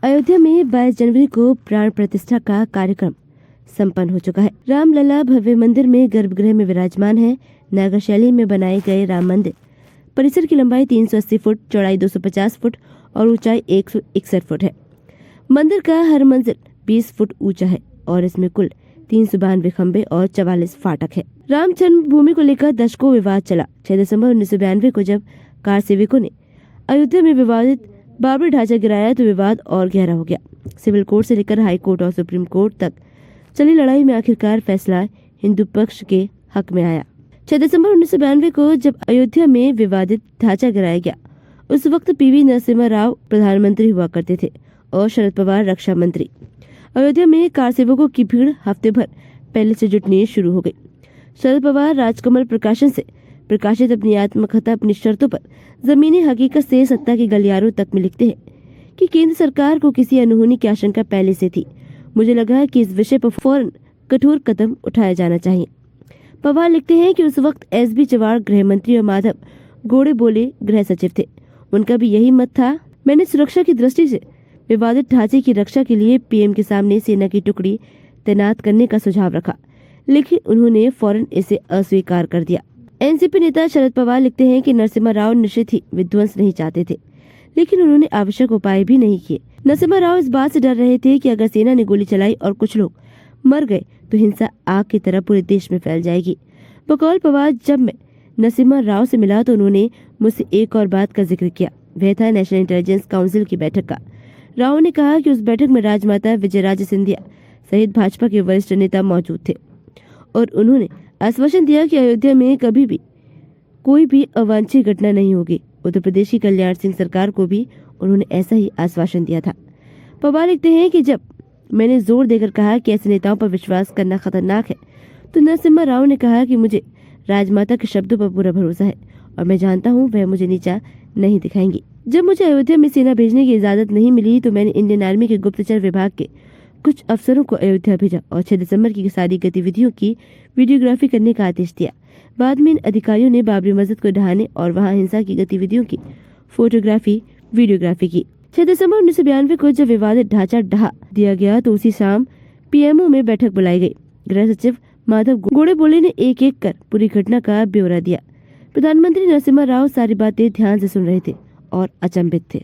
अयोध्या में 22 जनवरी को प्राण प्रतिष्ठा का कार्यक्रम संपन्न हो चुका है। रामलला भव्य मंदिर में गर्भगृह में विराजमान है। नागर शैली में बनाए गए राम मंदिर परिसर की लंबाई 380 फुट, चौड़ाई 250 फुट और ऊंचाई 161 फुट है। मंदिर का हर मंजिल 20 फुट ऊंचा है और इसमें कुल 392 खंबे और 44 फाटक है। राम जन्मभूमि को लेकर दशकों विवाद चला। 6 दिसंबर 1992 को जब कार सेवकों ने अयोध्या में विवादित बाबरी ढांचा गिराया तो विवाद और गहरा हो गया। सिविल कोर्ट से लेकर हाई कोर्ट और सुप्रीम कोर्ट तक चली लड़ाई में आखिरकार फैसला हिंदू पक्ष के हक में आया। 6 दिसंबर 1992 को जब अयोध्या में विवादित ढांचा गिराया गया, उस वक्त पीवी नरसिम्हा राव प्रधानमंत्री हुआ करते थे और शरद पवार रक्षा मंत्री। अयोध्या में कार सेवकों की भीड़ हफ्ते भर पहले से जुटनी शुरू हो गई। शरद पवार राजकमल प्रकाशन से प्रकाशित अपनी आत्मकथा अपनी शर्तों पर जमीनी हकीकत से सत्ता के गलियारों तक में लिखते हैं कि केंद्र सरकार को किसी अनहोनी की आशंका पहले से थी। मुझे लगा कि इस विषय पर फौरन कठोर कदम उठाया जाना चाहिए। पवार लिखते हैं कि उस वक्त एसबी चवाड़ गृह मंत्री और माधव गोड़े बोले गृह सचिव थे। उनका भी यही मत था। मैंने सुरक्षा की दृष्टि से विवादित ढांचे की रक्षा के लिए पीएम के सामने सेना की टुकड़ी तैनात करने का सुझाव रखा, लेकिन उन्होंने फौरन इसे अस्वीकार कर दिया। एनसीपी नेता शरद पवार लिखते हैं कि नरसिम्हा राव निश्चित ही विध्वंस नहीं चाहते थे, लेकिन उन्होंने आवश्यक उपाय भी नहीं किए। नरसिम्हा राव इस बात से डर रहे थे कि अगर सेना ने गोली चलाई और कुछ लोग मर गए तो हिंसा आग की तरह पूरे देश में फैल जाएगी। बकौल पवार, जब मैं नरसिम्हा राव से मिला तो उन्होंने मुझसे एक और बात का जिक्र किया। वह था नेशनल इंटेलिजेंस काउंसिल की बैठक का। राव ने कहा कि उस बैठक में राजमाता विजयराजे सिंधिया सहित भाजपा के वरिष्ठ नेता मौजूद थे और उन्होंने आश्वासन दिया कि अयोध्या में कभी भी कोई भी अवांछित घटना नहीं होगी। उत्तर प्रदेश की कल्याण सिंह सरकार को भी उन्होंने ऐसा ही आश्वासन दिया था। पवार लिखते हैं कि जब मैंने जोर देकर कहा कि ऐसे नेताओं पर विश्वास करना खतरनाक है, तो नरसिम्हा राव ने कहा कि मुझे राजमाता के शब्दों पर पूरा भरोसा है और मैं जानता हूँ वह मुझे नीचा नहीं दिखाएंगी। जब मुझे अयोध्या में सेना भेजने की इजाजत नहीं मिली तो मैंने इंडियन आर्मी के गुप्तचर विभाग के कुछ अफसरों को अयोध्या भेजा और 6 दिसंबर की सारी गतिविधियों की वीडियोग्राफी करने का आदेश दिया। बाद में इन अधिकारियों ने बाबरी मस्जिद को ढहाने और वहां हिंसा की गतिविधियों की फोटोग्राफी वीडियोग्राफी की। 6 दिसंबर 1992 को जब विवादित ढांचा ढहा दिया गया तो उसी शाम पीएमओ में बैठक बुलाई गई। गृह सचिव माधव गोड़े बोले ने एक एक कर पूरी घटना का ब्यौरा दिया। प्रधानमंत्री नरसिम्हा राव सारी बातें ध्यान से सुन रहे थे और अचंभित थे।